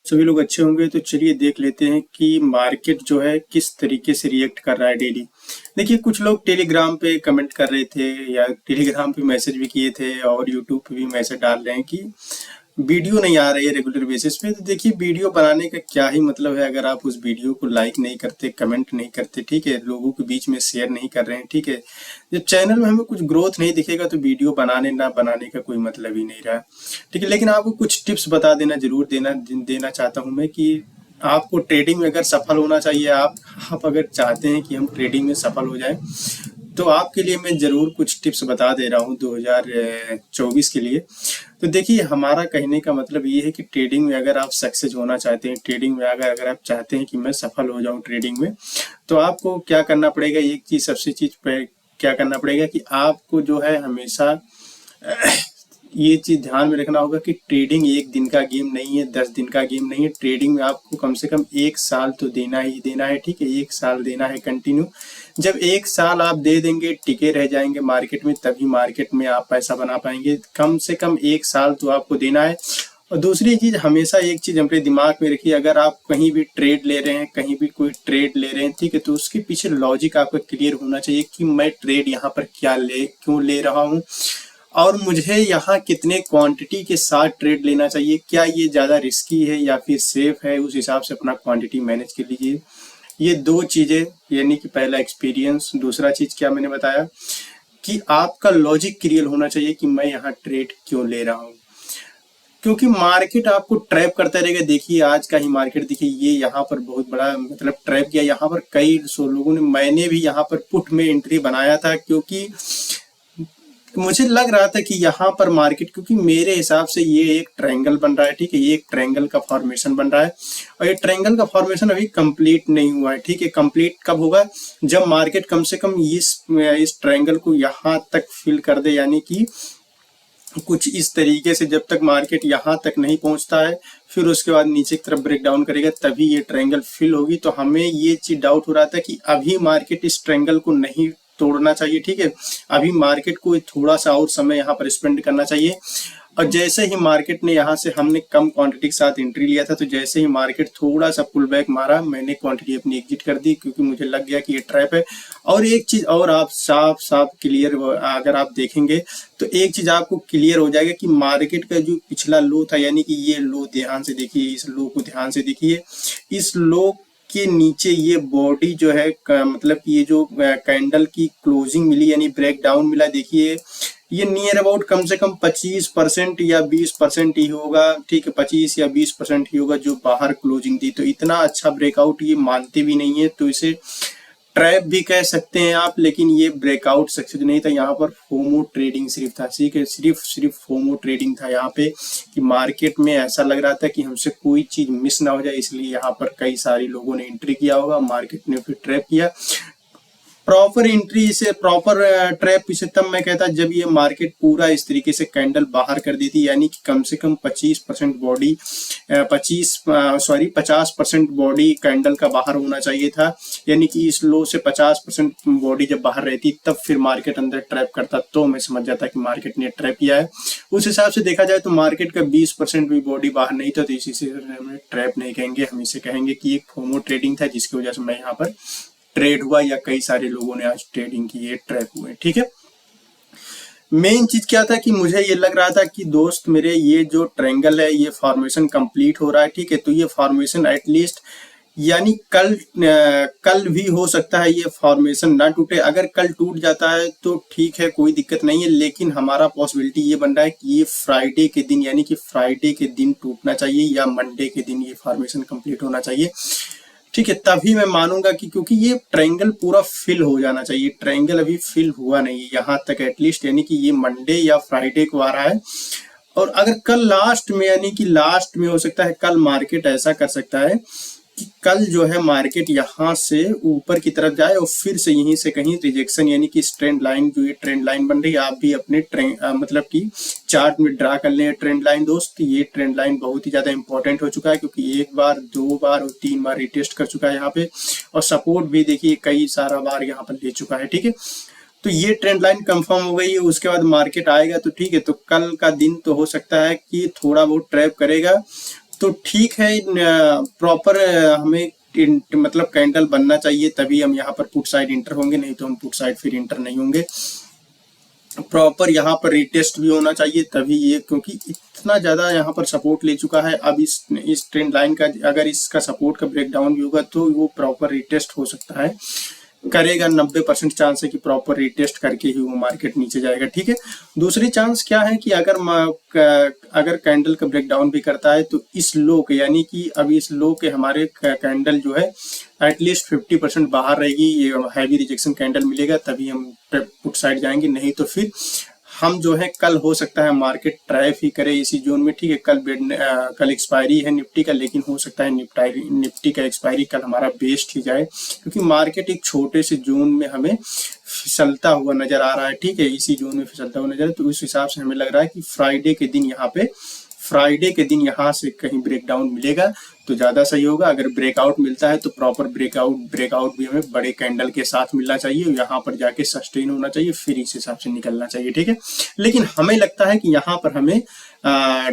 सभी लोग अच्छे होंगे। तो चलिए देख लेते हैं कि मार्केट जो है किस तरीके से रिएक्ट कर रहा है डेली। देखिए, कुछ लोग टेलीग्राम पे कमेंट कर रहे थे या टेलीग्राम पे मैसेज भी किए थे और यूट्यूब पे भी मैसेज डाल रहे हैं कि वीडियो नहीं आ रही है रेगुलर बेसिस पे। तो देखिए, वीडियो बनाने का क्या ही मतलब है अगर आप उस वीडियो को लाइक नहीं करते, कमेंट नहीं करते, ठीक है, लोगों के बीच में शेयर नहीं कर रहे हैं, ठीक है। जब चैनल में हमें कुछ ग्रोथ नहीं दिखेगा तो वीडियो बनाने ना बनाने का कोई मतलब ही नहीं रहा, ठीक है। लेकिन आपको कुछ टिप्स बता देना जरूर देना चाहता हूं मैं कि आपको ट्रेडिंग में अगर सफल होना चाहिए, आप अगर चाहते हैं कि हम ट्रेडिंग में सफल हो जाएं, तो आपके लिए मैं ज़रूर कुछ टिप्स बता दे रहा हूँ 2024 के लिए। तो देखिए, हमारा कहने का मतलब ये है कि ट्रेडिंग में अगर आप सक्सेस होना चाहते हैं, ट्रेडिंग में अगर आप चाहते हैं कि मैं सफल हो जाऊं ट्रेडिंग में, तो आपको क्या करना पड़ेगा। एक चीज़, सबसे चीज़ पे क्या करना पड़ेगा कि आपको जो है हमेशा ये चीज ध्यान में रखना होगा कि ट्रेडिंग एक दिन का गेम नहीं है, 10 दिन का गेम नहीं है। ट्रेडिंग में आपको कम से कम 1 साल तो देना ही देना है, ठीक है। 1 साल देना है कंटिन्यू। जब 1 साल आप दे देंगे, टिके रह जाएंगे मार्केट में, तभी मार्केट में आप पैसा बना पाएंगे। कम से कम 1 साल तो आपको देना है। और दूसरी चीज, हमेशा एक चीज अपने दिमाग में रखिए, अगर आप कहीं भी ट्रेड ले रहे हैं, कहीं भी कोई ट्रेड ले रहे हैं, ठीक है, तो उसके पीछे लॉजिक आपका क्लियर होना चाहिए कि मैं ट्रेड यहाँ पर क्यों ले रहा हूँ, और मुझे यहाँ कितने क्वांटिटी के साथ ट्रेड लेना चाहिए, क्या ये ज़्यादा रिस्की है या फिर सेफ है, उस हिसाब से अपना क्वांटिटी मैनेज कर लीजिए। ये दो चीज़ें, यानी कि पहला एक्सपीरियंस, दूसरा चीज़ क्या मैंने बताया कि आपका लॉजिक क्लियर होना चाहिए कि मैं यहाँ ट्रेड क्यों ले रहा हूँ। क्योंकि मार्केट आपको ट्रैप करता रहेगा। देखिए, आज का ही मार्केट देखिए, ये यहाँ पर बहुत बड़ा मतलब ट्रैप किया। यहाँ पर कई सौ लोगों ने, मैंने भी यहाँ पर पुट में एंट्री बनाया था, क्योंकि मुझे लग रहा था कि यहाँ पर मार्केट, क्योंकि मेरे हिसाब से ये एक ट्रायंगल बन रहा है, ठीक है, ये एक ट्रायंगल का फॉर्मेशन बन रहा है। और ये ट्रायंगल का फॉर्मेशन अभी कंप्लीट नहीं हुआ है, ठीक है। कंप्लीट कब होगा, जब मार्केट कम से कम इस ट्रायंगल को यहाँ तक फिल कर दे, यानी कि कुछ इस तरीके से। जब तक मार्केट यहाँ तक नहीं पहुंचता है, फिर उसके बाद नीचे की तरफ ब्रेक डाउन करेगा, तभी ये ट्रायंगल फिल होगी। तो हमें ये चीज डाउट हो रहा था कि अभी मार्केट इस ट्रायंगल को नहीं तोड़ना चाहिए, ठीक है। अभी मार्केट को थोड़ा सा और समय यहाँ पर स्पेंड करना चाहिए। और जैसे ही मार्केट ने यहाँ से, हमने कम क्वांटिटी के साथ एंट्री लिया था, तो जैसे ही मार्केट थोड़ा सा पुल बैक मारा, मैंने क्वांटिटी अपनी एग्जिट कर दी, क्योंकि मुझे लग गया कि ये ट्रैप है। और एक चीज और आप साफ साफ क्लियर अगर आप देखेंगे, तो एक चीज आपको क्लियर हो जाएगा कि मार्केट का जो पिछला लो था, यानी कि ये लो, ध्यान से देखिए, इस लो को ध्यान से देखिए, इस लो के नीचे ये बॉडी जो है, मतलब ये जो कैंडल की क्लोजिंग मिली, यानी ब्रेक डाउन मिला, देखिए ये नियर अबाउट कम से कम 25% या 20% ही होगा, ठीक है, 25 या 20% ही होगा जो बाहर क्लोजिंग थी। तो इतना अच्छा ब्रेकआउट ये मानते भी नहीं है, तो इसे ट्रैप भी कह सकते हैं आप। लेकिन ये ब्रेकआउट सक्सेस नहीं था, यहाँ पर फोमो ट्रेडिंग सिर्फ था, ठीक है, सिर्फ फोमो ट्रेडिंग था यहाँ पे, कि मार्केट में ऐसा लग रहा था कि हमसे कोई चीज मिस ना हो जाए, इसलिए यहाँ पर कई सारे लोगों ने एंट्री किया होगा, मार्केट ने फिर ट्रैप किया। प्रॉपर एंट्री से, प्रॉपर ट्रैप इसे तब मैं कहता जब ये मार्केट पूरा इस तरीके से कैंडल बाहर कर दी थी, यानी कि कम से कम 25% बॉडी, 50% बॉडी कैंडल का बाहर होना चाहिए था। यानी कि इस लो से 50% बॉडी जब बाहर रहती, तब फिर मार्केट अंदर ट्रैप करता, तो मैं समझ जाता कि मार्केट ने ट्रैप किया है। उस हिसाब से देखा जाए तो मार्केट का 20% भी बॉडी बाहर नहीं था, तो इसी से हमें ट्रैप नहीं कहेंगे, हम इसे कहेंगे कि एक फोमो ट्रेडिंग था, जिसकी वजह से मैं यहाँ पर ट्रेड हुआ, या कई सारे लोगों ने आज ट्रेडिंग की, ये ट्रैप हुए, ठीक है। मेन चीज क्या था कि मुझे ये लग रहा था कि दोस्त मेरे, ये जो ट्रायंगल है, ये फॉर्मेशन कंप्लीट हो रहा है, ठीक है। तो ये फॉर्मेशन एटलीस्ट, यानी कल भी हो सकता है ये फॉर्मेशन ना टूटे। अगर कल टूट जाता है तो ठीक है, कोई दिक्कत नहीं है, लेकिन हमारा पॉसिबिलिटी ये बन रहा है कि ये फ्राइडे के दिन, यानी कि फ्राइडे के दिन टूटना चाहिए, या मंडे के दिन ये फॉर्मेशन कंप्लीट होना चाहिए, ठीक है। तभी मैं मानूंगा कि, क्योंकि ये ट्रायंगल पूरा फिल हो जाना चाहिए। ट्रायंगल अभी फिल हुआ नहीं है यहाँ तक एटलीस्ट, यानी कि ये मंडे या फ्राइडे को आ रहा है। और अगर कल लास्ट में, यानी कि लास्ट में हो सकता है, कल मार्केट ऐसा कर सकता है कि कल जो है मार्केट यहाँ से ऊपर की तरफ जाए और फिर से यहीं से कहीं रिजेक्शन, यानी कि ट्रेंड लाइन, जो ये ट्रेंड लाइन बन रही है, आप भी अपने मतलब कि चार्ट में ड्रा कर लें ट्रेंड लाइन दोस्त। ये ट्रेंड लाइन बहुत ही ज्यादा इंपॉर्टेंट हो चुका है, क्योंकि 1 बार 2 बार और 3 बार रिटेस्ट कर चुका है यहाँ पे, और सपोर्ट भी देखिए कई सारा बार यहाँ पर ले चुका है, ठीक है। तो ये ट्रेंड लाइन कंफर्म हो गई है, उसके बाद मार्केट आएगा तो ठीक है। तो कल का दिन तो हो सकता है कि थोड़ा बहुत ट्रैप करेगा, तो ठीक है, प्रॉपर हमें मतलब कैंडल बनना चाहिए, तभी हम यहाँ पर पुट साइड इंटर होंगे, नहीं तो हम पुट साइड फिर इंटर नहीं होंगे। प्रॉपर यहाँ पर रिटेस्ट भी होना चाहिए तभी ये, क्योंकि इतना ज़्यादा यहाँ पर सपोर्ट ले चुका है। अब इस ट्रेंड लाइन का अगर इसका सपोर्ट का ब्रेकडाउन भी होगा तो वो प्रॉपर रिटेस्ट हो सकता है, करेगा। 90% चांस है कि प्रॉपर रिटेस्ट करके ही वो मार्केट नीचे जाएगा, ठीक है। दूसरी चांस क्या है कि अगर कैंडल का ब्रेकडाउन भी करता है तो इस लो के, यानी कि अभी इस लो के हमारे कैंडल जो है एटलीस्ट 50% बाहर रहेगी, ये हैवी रिजेक्शन कैंडल मिलेगा तभी हम पुट साइड जाएंगे, नहीं तो फिर हम जो है कल हो सकता है मार्केट ट्रैप ही करे इसी जोन में, ठीक है। कल एक्सपायरी है निफ्टी का, लेकिन हो सकता है निफ्टी का एक्सपायरी कल हमारा बेस्ट ही जाए, क्योंकि मार्केट एक छोटे से जोन में हमें फिसलता हुआ नजर आ रहा है, ठीक है। इसी जोन में फिसलता हुआ नजर है, तो उस हिसाब से हमें लग रहा है कि फ्राइडे के दिन यहाँ से कहीं ब्रेकडाउन मिलेगा तो ज़्यादा सही होगा। अगर ब्रेकआउट मिलता है तो प्रॉपर ब्रेकआउट भी हमें बड़े कैंडल के साथ मिलना चाहिए, यहाँ पर जाके सस्टेन होना चाहिए, फिर इस हिसाब से निकलना चाहिए, ठीक है। लेकिन हमें लगता है कि यहाँ पर हमें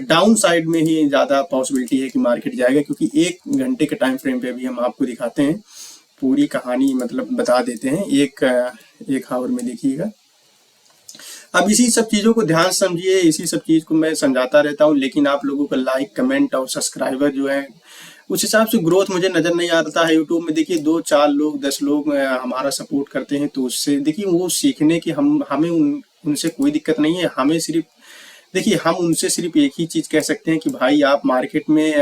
डाउन साइड में ही ज़्यादा पॉसिबिलिटी है कि मार्केट जाएगा, क्योंकि 1 घंटे के टाइम फ्रेम पे भी हम आपको दिखाते हैं, पूरी कहानी मतलब बता देते हैं। एक हावर में देखिएगा। अब इसी सब चीज़ों को ध्यान समझिए, इसी सब चीज़ को मैं समझाता रहता हूँ, लेकिन आप लोगों का लाइक कमेंट और सब्सक्राइबर जो है उस हिसाब से ग्रोथ मुझे नज़र नहीं आता है। यूट्यूब में देखिए 2-4 लोग 10 लोग हमारा सपोर्ट करते हैं, तो उससे देखिए वो सीखने की हमें उनसे कोई दिक्कत नहीं है। हमें सिर्फ देखिए हम उनसे सिर्फ एक ही चीज कह सकते हैं कि भाई आप मार्केट में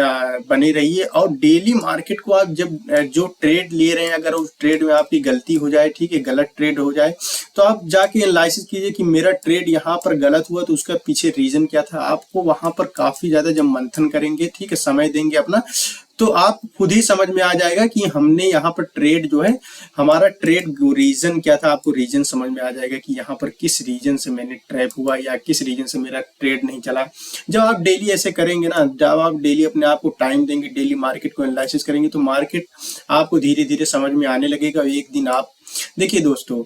बने रहिए, और डेली मार्केट को आप जब जो ट्रेड ले रहे हैं अगर उस ट्रेड में आपकी गलती हो जाए, ठीक है, गलत ट्रेड हो जाए, तो आप जाके एनालिसिस कीजिए कि मेरा ट्रेड यहाँ पर गलत हुआ तो उसका पीछे रीजन क्या था। आपको वहां पर काफी ज्यादा जब मंथन करेंगे, ठीक है, समय देंगे अपना, तो आप खुद ही समझ में आ जाएगा कि हमने यहाँ पर ट्रेड जो है हमारा ट्रेड रीजन क्या था। आपको रीजन समझ में आ जाएगा कि यहाँ पर किस रीजन से मैंने ट्रैप हुआ या किस रीजन से मेरा ट्रेड नहीं चला। जब आप डेली ऐसे करेंगे ना, जब आप डेली अपने आप को टाइम देंगे, डेली मार्केट को एनालिसिस करेंगे, तो मार्केट आपको धीरे धीरे समझ में आने लगेगा। एक दिन आप देखिए दोस्तों,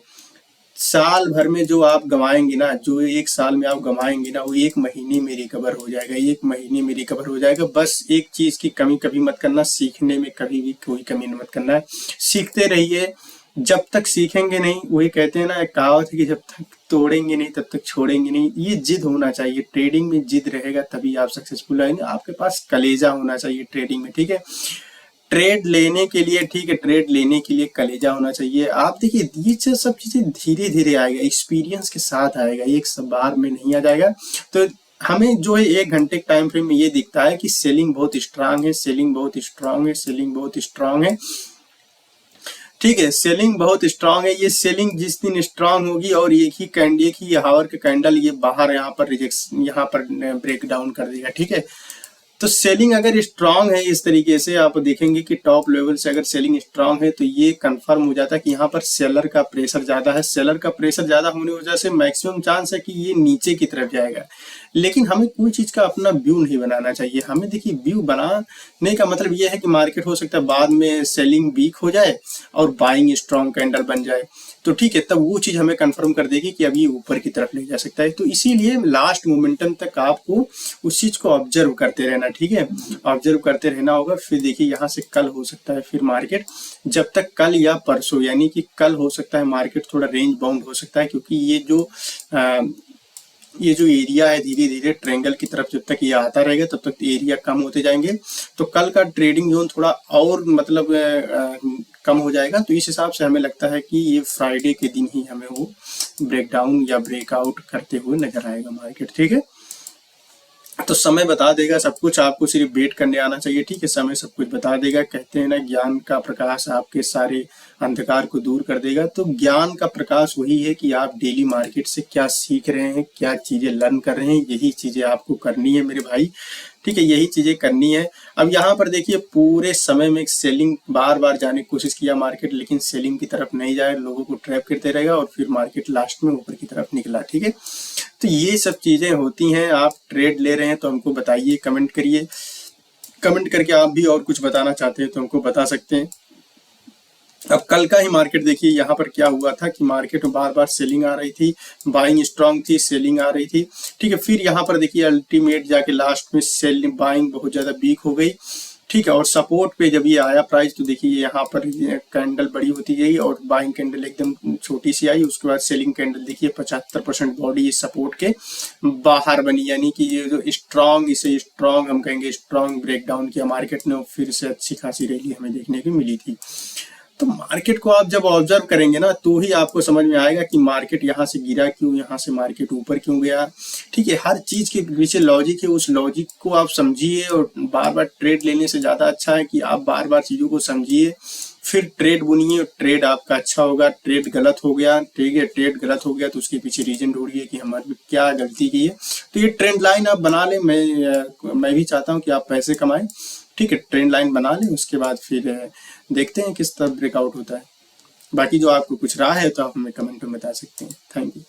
साल भर में जो आप गंवाएंगे ना, जो 1 साल में आप गंवाएंगे ना, वो 1 महीने में रिकवर हो जाएगा, 1 महीने में रिकवर हो जाएगा। बस एक चीज की कमी कभी मत करना, सीखने में कभी भी कोई कमी मत करना है, सीखते रहिए। जब तक सीखेंगे नहीं, वही कहते हैं ना, एक कहावत है कि जब तक तोड़ेंगे नहीं तब तक छोड़ेंगे नहीं। ये जिद होना चाहिए, ट्रेडिंग में जिद रहेगा तभी आप सक्सेसफुल आएंगे। आपके पास कलेजा होना चाहिए ट्रेडिंग में, ठीक है। ट्रेड लेने के लिए, ठीक है, ट्रेड लेने के लिए कलेजा होना चाहिए। आप देखिए ये सब चीजें धीरे धीरे आएगा, एक्सपीरियंस के साथ आएगा, एक सब बार में नहीं आ जाएगा। तो हमें जो है 1 घंटे के टाइम फ्रेम में ये दिखता है कि सेलिंग बहुत स्ट्रांग है, सेलिंग बहुत स्ट्रांग है, सेलिंग बहुत स्ट्रांग है, ठीक है, सेलिंग बहुत स्ट्रांग है। ये सेलिंग जिस दिन स्ट्रांग होगी और एक ही हावर का कैंडल ये बाहर यहाँ पर रिजेक्शन, यहाँ पर ब्रेक डाउन कर देगा, ठीक है। तो सेलिंग अगर स्ट्रांग है, इस तरीके से आप देखेंगे कि टॉप लेवल से अगर सेलिंग स्ट्रांग है तो ये कंफर्म हो जाता है कि यहाँ पर सेलर का प्रेशर ज्यादा है। सेलर का प्रेशर ज्यादा होने की वजह से मैक्सिमम चांस है कि ये नीचे की तरफ जाएगा। लेकिन हमें कोई चीज का अपना व्यू नहीं बनाना चाहिए। हमें देखिए व्यू बनाने का मतलब ये है कि मार्केट हो सकता है बाद में सेलिंग वीक हो जाए और बाइंग स्ट्रांग कैंडल बन जाए, तो ठीक है, तब वो चीज हमें कंफर्म कर देगी कि अभी ऊपर की तरफ ले जा सकता है। तो इसीलिए लास्ट मोमेंटम तक आपको उस चीज को ऑब्जर्व करते रहना, ठीक है, ऑब्जर्व करते रहना होगा। फिर देखिए यहाँ से कल हो सकता है फिर मार्केट, जब तक कल या परसों, यानी कि कल हो सकता है मार्केट थोड़ा रेंज बाउंड हो सकता है, क्योंकि ये जो एरिया है धीरे धीरे ट्रायंगल की तरफ जब तक ये आता रहेगा तब तक एरिया कम होते जाएंगे। तो कल का ट्रेडिंग जोन थोड़ा और मतलब कम हो जाएगा। तो इस हिसाब से हमें लगता है कि ये फ्राइडे के दिन ही हमें वो ब्रेकडाउन या ब्रेकआउट करते हुए नजर आएगा मार्केट, ठीक है। तो समय बता देगा सब कुछ, आपको सिर्फ वेट करने आना चाहिए, ठीक है। समय सब कुछ बता देगा। कहते हैं ना, ज्ञान का प्रकाश आपके सारे अंधकार को दूर कर देगा। तो ज्ञान का प्रकाश वही है कि आप डेली मार्केट से क्या सीख रहे हैं, क्या चीजें लर्न कर रहे हैं, यही चीजें आपको करनी है मेरे भाई, ठीक है, यही चीजें करनी है। अब यहाँ पर देखिए पूरे समय में सेलिंग बार बार जाने की कोशिश किया मार्केट, लेकिन सेलिंग की तरफ नहीं जाए, लोगों को ट्रैप करते रहेगा और फिर मार्केट लास्ट में ऊपर की तरफ निकला, ठीक है। तो ये सब चीजें होती हैं। आप ट्रेड ले रहे हैं तो हमको बताइए, कमेंट करिए, कमेंट करके आप भी और कुछ बताना चाहते हैं तो हमको बता सकते हैं। अब कल का ही मार्केट देखिए, यहाँ पर क्या हुआ था कि मार्केट में बार बार सेलिंग आ रही थी, बाइंग स्ट्रांग थी, सेलिंग आ रही थी। ठीक है, फिर यहाँ पर देखिए अल्टीमेट जाके लास्ट में सेलिंग बाइंग बहुत ज्यादा वीक हो गई। ठीक है, और सपोर्ट पे जब ये आया प्राइस तो देखिए यहाँ पर कैंडल बड़ी होती गई और बाइंग कैंडल एकदम छोटी सी आई। उसके बाद सेलिंग कैंडल देखिए 75% बॉडी इस सपोर्ट के बाहर बनी, यानी कि ये जो स्ट्रांग, इसे स्ट्रांग हम कहेंगे, स्ट्रांग ब्रेकडाउन किया मार्केट ने, फिर से अच्छी खासी रैली हमें देखने को मिली थी। तो मार्केट को आप जब ऑब्जर्व करेंगे ना तो ही आपको समझ में आएगा कि मार्केट यहाँ से गिरा क्यों, यहाँ से मार्केट ऊपर क्यों गया। ठीक है, हर चीज के पीछे लॉजिक है, उस लॉजिक को आप समझिए। और बार बार ट्रेड लेने से ज्यादा अच्छा है कि आप बार बार चीजों को समझिए, फिर ट्रेड बुनिए, ट्रेड आपका अच्छा होगा। ट्रेड गलत हो गया, ठीक है, ट्रेड गलत हो गया तो उसके पीछे रीजन ढूंढिए कि हमारी क्या गलती की है। तो ये ट्रेंड लाइन आप बना ले, मैं भी चाहता हूँ कि आप पैसे कमाएं। ठीक है, ट्रेंड लाइन बना लें, उसके बाद फिर देखते हैं किस तरह ब्रेकआउट होता है। बाकी जो आपको कुछ रहा है तो आप हमें कमेंट में बता सकते हैं। Thank you.